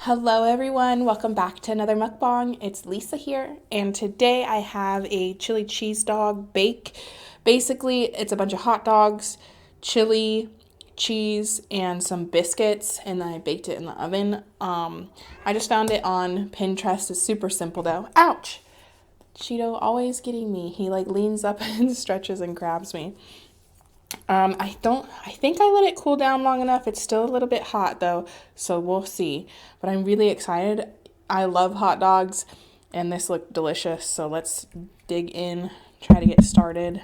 Hello everyone, welcome back to another mukbang. It's Lisa here, and today I have a chili cheese dog bake. Basically, it's a bunch of hot dogs, chili, cheese, and some biscuits, and then I baked it in the oven. I just found it on Pinterest. It's super simple though. Ouch! Cheeto always getting me. He like leans up and stretches and grabs me. I think I let it cool down long enough. It's still a little bit hot though, so we'll see. But I'm really excited. I love hot dogs, and this looked delicious, so let's dig in, try to get started.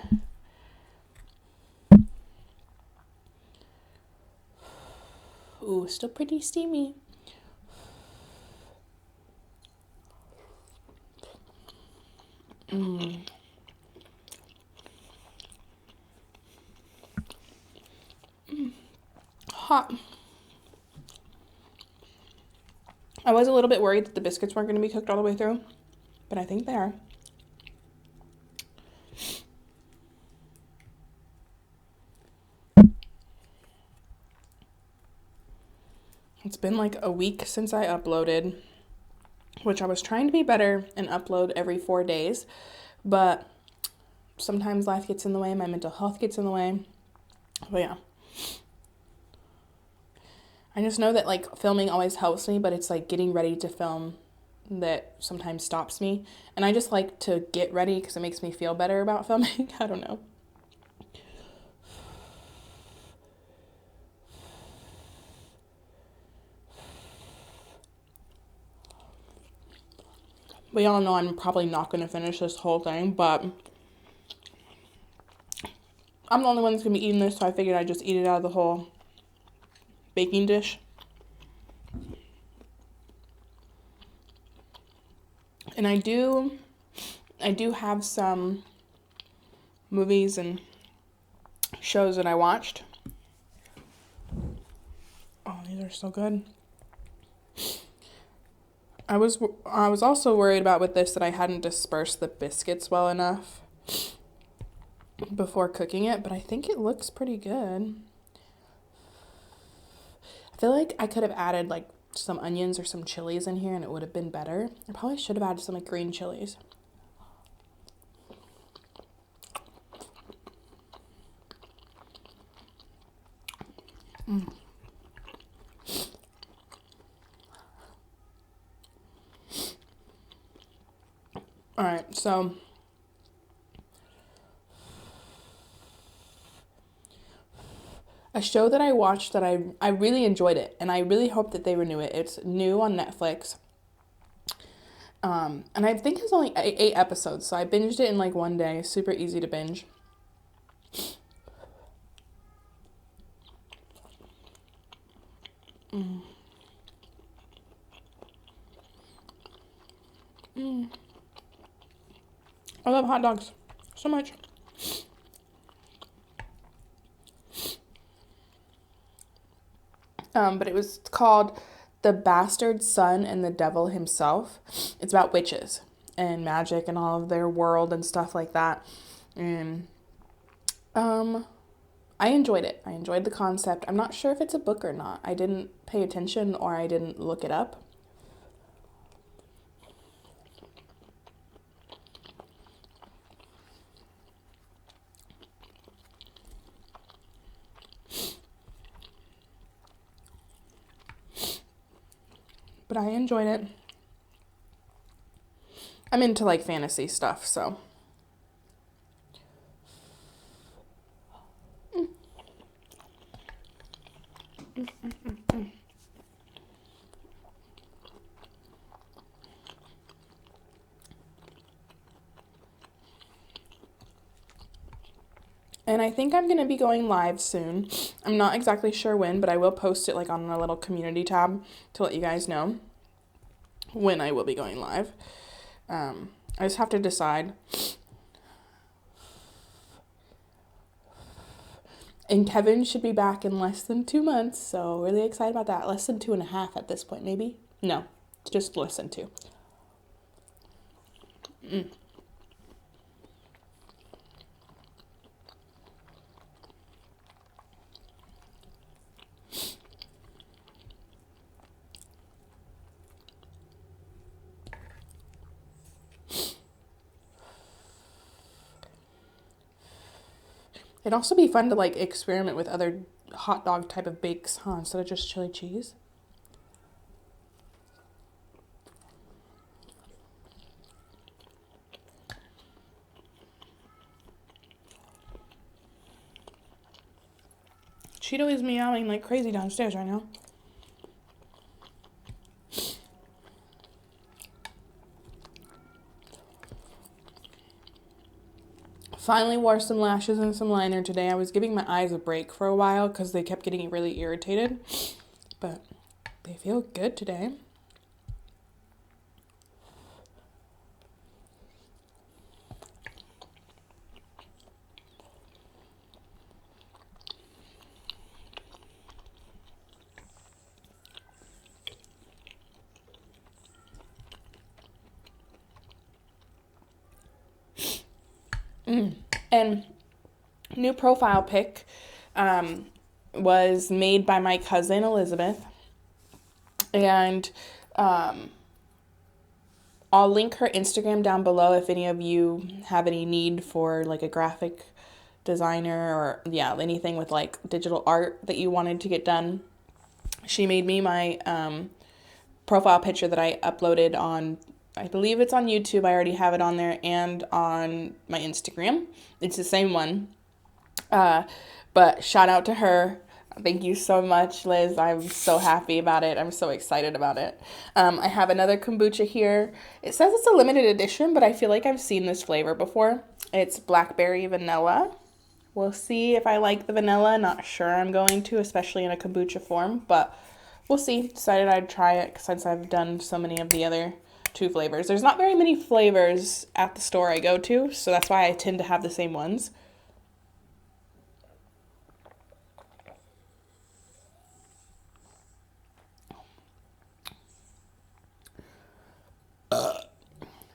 Ooh, still pretty steamy. Hot. I was a little bit worried that the biscuits weren't going to be cooked all the way through, but I think they are. It's been like a week since I uploaded, which I was trying to be better and upload every 4 days, but sometimes life gets in the way, my mental health gets in the way. But yeah. I just know that like filming always helps me, but it's like getting ready to film that sometimes stops me. And I just like to get ready because it makes me feel better about filming. I don't know. We all know I'm probably not going to finish this whole thing, but I'm the only one that's going to be eating this, so I figured I'd just eat it out of the whole baking dish. And I do have some movies and shows that I watched. Oh, these are so good. I was also worried about with this that I hadn't dispersed the biscuits well enough before cooking it, but I think it looks pretty good. I feel like I could have added like some onions or some chilies in here and it would have been better. I probably should have added some like green chilies. All right, so a show that I watched that I really enjoyed it, and I really hope that they renew it. It's new on Netflix. And I think it's only 8 episodes, so I binged it in like one day. Super easy to binge. I love hot dogs so much. But it was called The Bastard Son and the Devil Himself. It's about witches and magic and all of their world and stuff like that. And I enjoyed it. I enjoyed the concept. I'm not sure if it's a book or not. I didn't pay attention or I didn't look it up. But I enjoyed it. I'm into like fantasy stuff, so. And I think I'm going to be going live soon. I'm not exactly sure when, but I will post it like on a little community tab to let you guys know when I will be going live. I just have to decide. And Kevin should be back in less than 2 months, so really excited about that. Less than 2.5 at this point, maybe? No, just less than 2. It'd also be fun to like experiment with other hot dog type of bakes, huh? Instead of just chili cheese. Cheeto is meowing like crazy downstairs right now. Finally wore some lashes and some liner today. I was giving my eyes a break for a while because they kept getting really irritated. But they feel good today. And new profile pic was made by my cousin Elizabeth, and I'll link her Instagram down below if any of you have any need for like a graphic designer or anything with like digital art that you wanted to get done. She made me my profile picture that I uploaded on, I believe it's on YouTube. I already have it on there, and on my Instagram. It's the same one. But shout out to her. Thank you so much, Liz. I'm so happy about it. I'm so excited about it. I have another kombucha here. It says it's a limited edition, but I feel like I've seen this flavor before. It's blackberry vanilla. We'll see if I like the vanilla. Not sure I'm going to, especially in a kombucha form, but we'll see. Decided I'd try it since I've done so many of the other two flavors. There's not very many flavors at the store I go to, so that's why I tend to have the same ones.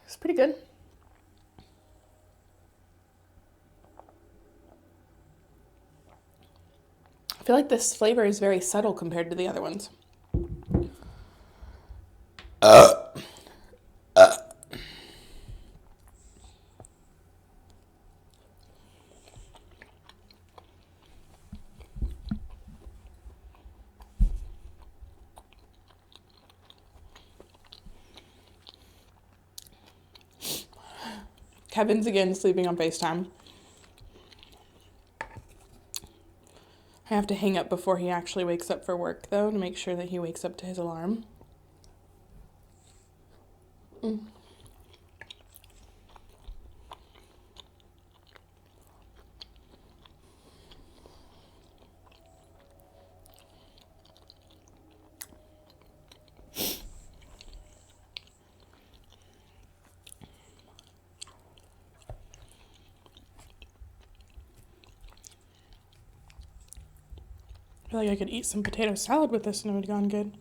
It's pretty good. I feel like this flavor is very subtle compared to the other ones. Kevin's again sleeping on FaceTime. I have to hang up before he actually wakes up for work, though, to make sure that he wakes up to his alarm. I feel like I could eat some potato salad with this and it would have gone good.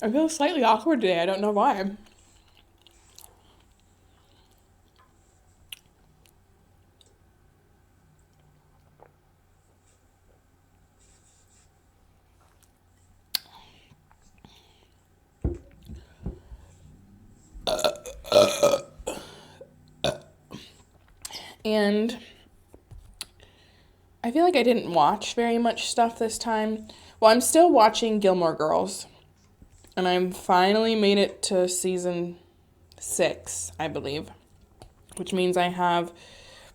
I feel slightly awkward today. I don't know why. And I feel like I didn't watch very much stuff this time. Well, I'm still watching Gilmore Girls. And I'm finally made it to season 6, I believe. Which means I have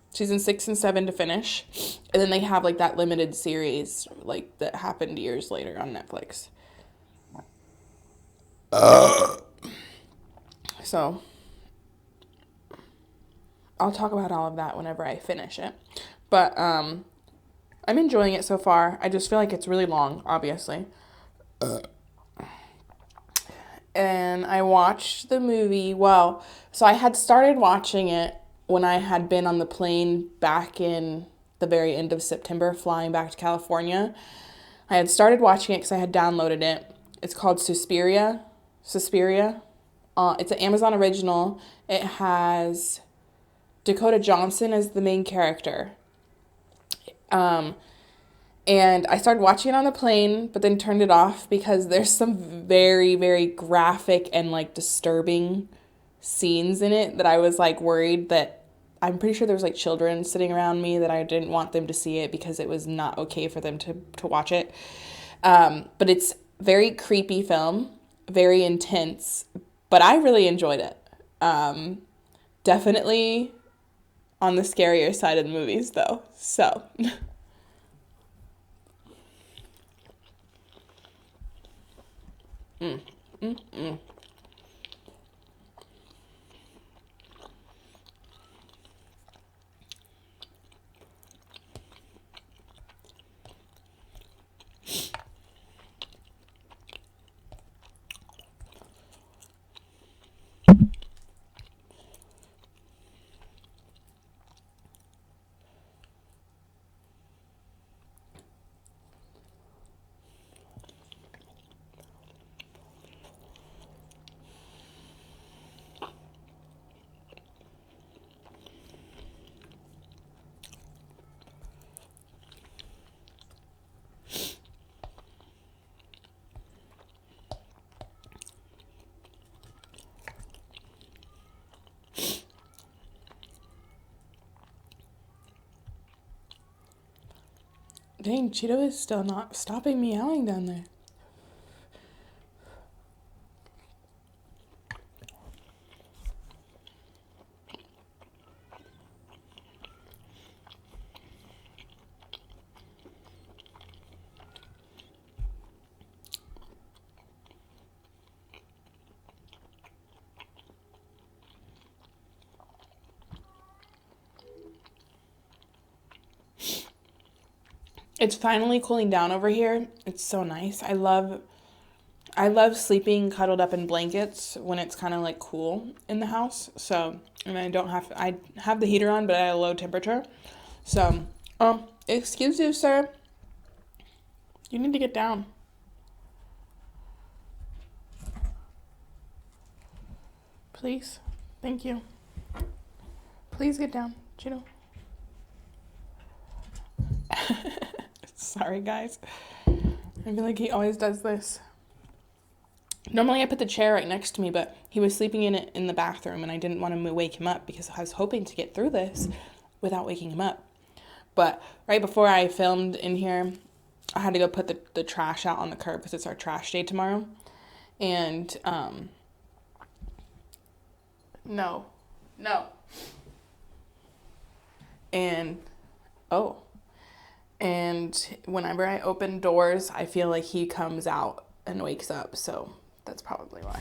season 6 and 7 to finish. And then they have like that limited series like that happened years later on Netflix. So I'll talk about all of that whenever I finish it. But I'm enjoying it so far. I just feel like it's really long, obviously. And I watched the movie. Well, so I had started watching it when I had been on the plane back in the very end of September, flying back to California. I had started watching it because I had downloaded it. It's called Suspiria. It's an Amazon original. It has Dakota Johnson as the main character. Um, and I started watching it on the plane, but then turned it off because there's some very, very graphic and like disturbing scenes in it that I was like worried that I'm pretty sure there was like children sitting around me that I didn't want them to see it because it was not okay for them to watch it. But it's very creepy film, very intense, but I really enjoyed it. Definitely on the scarier side of the movies though. So dang, Cheeto is still not stopping meowing down there. It's finally cooling down over here. It's so nice. I love sleeping cuddled up in blankets when it's kind of like cool in the house. So, and I have the heater on, but at a low temperature. So, excuse you, sir. You need to get down. Please. Thank you. Please get down, Cheeto. Sorry, guys. I feel like he always does this. Normally I put the chair right next to me, but he was sleeping in it in the bathroom, and I didn't want to wake him up because I was hoping to get through this without waking him up. But right before I filmed in here, I had to go put the trash out on the curb because it's our trash day tomorrow. And, no. And, oh. And whenever I open doors, I feel like he comes out and wakes up. So that's probably why.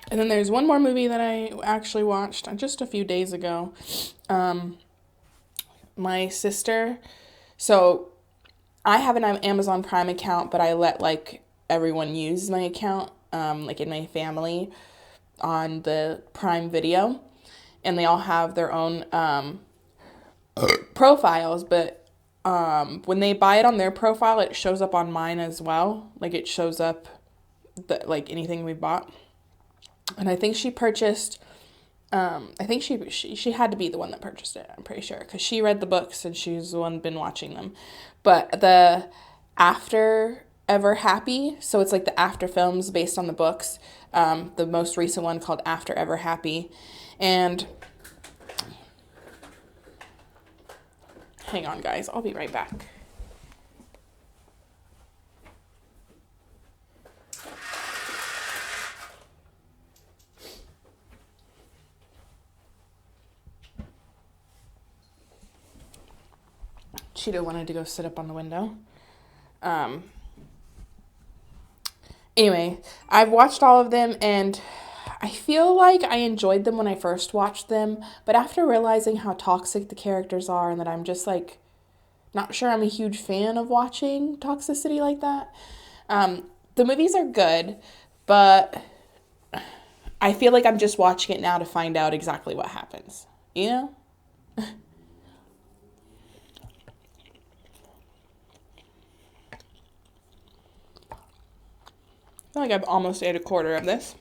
And then there's one more movie that I actually watched just a few days ago. My sister, so I have an Amazon Prime account, but I let like everyone use my account, like in my family on the Prime Video, and they all have their own profiles, but when they buy it on their profile, it shows up on mine as well. Like it shows up like anything we bought. And I think she purchased, I think she had to be the one that purchased it, I'm pretty sure, because she read the books and she's the one been watching them. But the After Ever Happy, so it's like the after films based on the books, the most recent one called After Ever Happy. And hang on, guys, I'll be right back. Cheeto wanted to go sit up on the window. Anyway, I've watched all of them, and I feel like I enjoyed them when I first watched them, but after realizing how toxic the characters are and that I'm just like Not sure I'm a huge fan of watching toxicity like that. The movies are good, but I feel like I'm just watching it now to find out exactly what happens. You know? I feel like I've almost ate a quarter of this.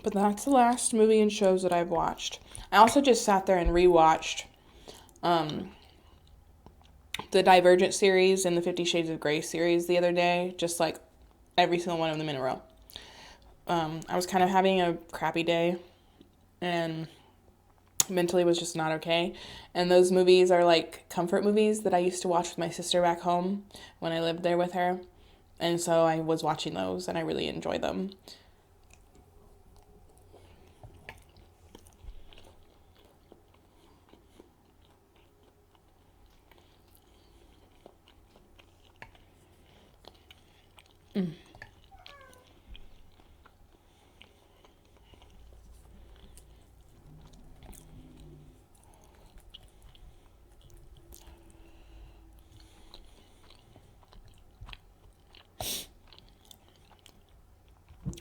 But that's the last movie and shows that I've watched. I also just sat there and rewatched the Divergent series and the 50 Shades of Grey series the other day, just like every single one of them in a row. I was kind of having a crappy day and mentally was just not okay. And those movies are like comfort movies that I used to watch with my sister back home when I lived there with her. And so I was watching those and I really enjoyed them.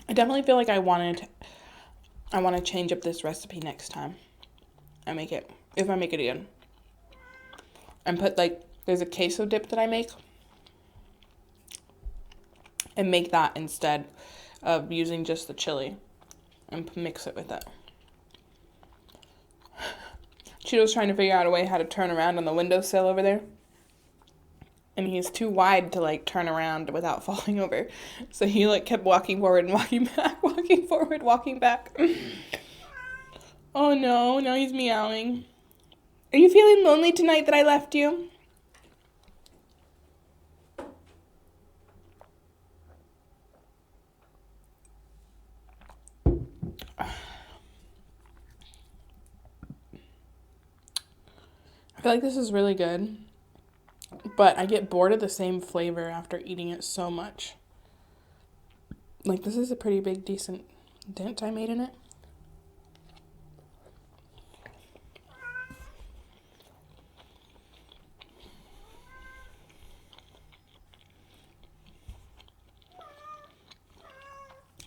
I definitely feel like I want to change up this recipe next time I make it, if I make it again. And put like, there's a queso dip that I make. And make that instead of using just the chili. And mix it with it. Cheeto's trying to figure out a way how to turn around on the windowsill over there. And he's too wide to like turn around without falling over. So he like kept walking forward and walking back, walking forward, walking back. Oh no, now he's meowing. Are you feeling lonely tonight that I left you? I feel like this is really good, but I get bored of the same flavor after eating it so much. Like, this is a pretty big, decent dent I made in it.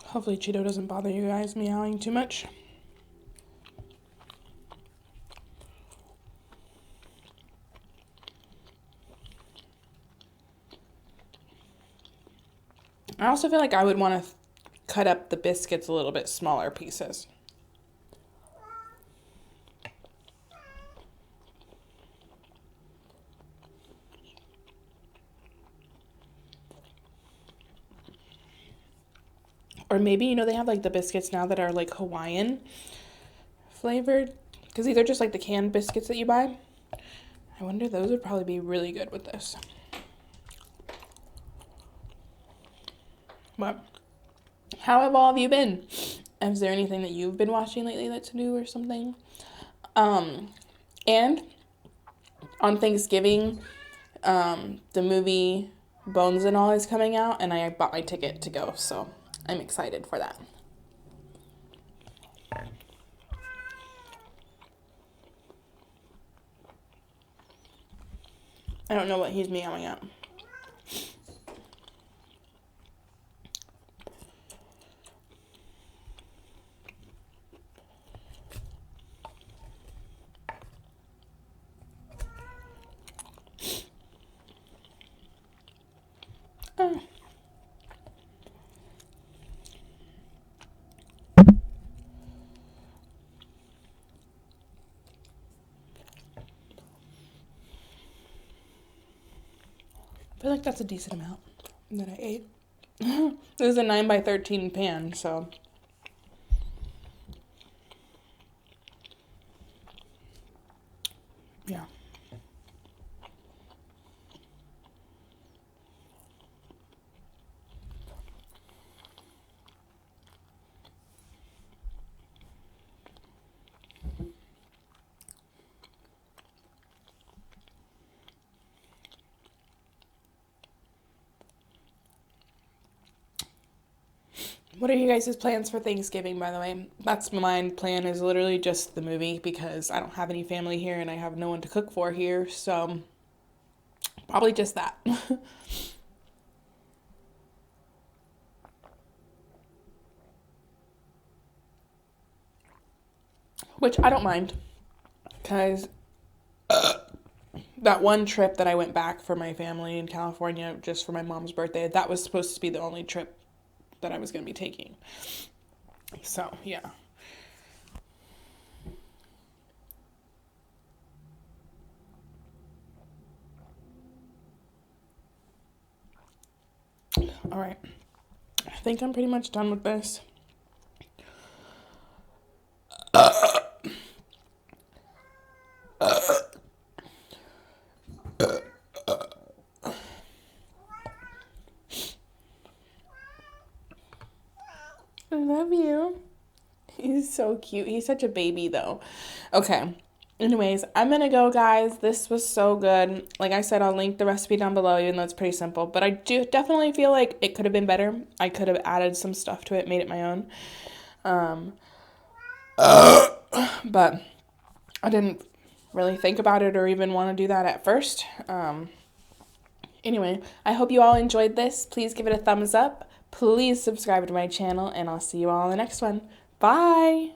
Hopefully Cheeto doesn't bother you guys meowing too much. I also feel like I would want to cut up the biscuits a little bit smaller pieces. Or maybe, you know, they have like the biscuits now that are like Hawaiian flavored. Because these are just like the canned biscuits that you buy. I wonder those would probably be really good with this. But how have all of you been? Is there anything that you've been watching lately that's new or something? And on Thanksgiving, the movie Bones and All is coming out, and I bought my ticket to go, so I'm excited for that. I don't know what he's meowing at. Oh. I feel like that's a decent amount that I ate. This is a 9x13 pan, so yeah. What are you guys' plans for Thanksgiving, by the way? That's my plan, is literally just the movie because I don't have any family here and I have no one to cook for here, so probably just that. Which I don't mind because that one trip that I went back for my family in California just for my mom's birthday, that was supposed to be the only trip that I was going to be taking. So, yeah. All right. I think I'm pretty much done with this. I love you. He's so cute. He's such a baby, though. Okay. Anyways, I'm gonna go, guys. This was so good. Like I said, I'll link the recipe down below, even though it's pretty simple. But I do definitely feel like it could have been better. I could have added some stuff to it, made it my own. But I didn't really think about it or even want to do that at first. Anyway, I hope you all enjoyed this. Please give it a thumbs up. Please subscribe to my channel, and I'll see you all in the next one. Bye!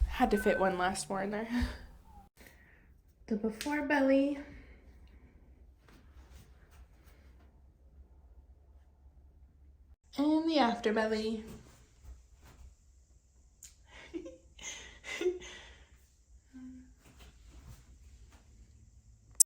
Had to fit one last more in there. The before belly. And the after belly.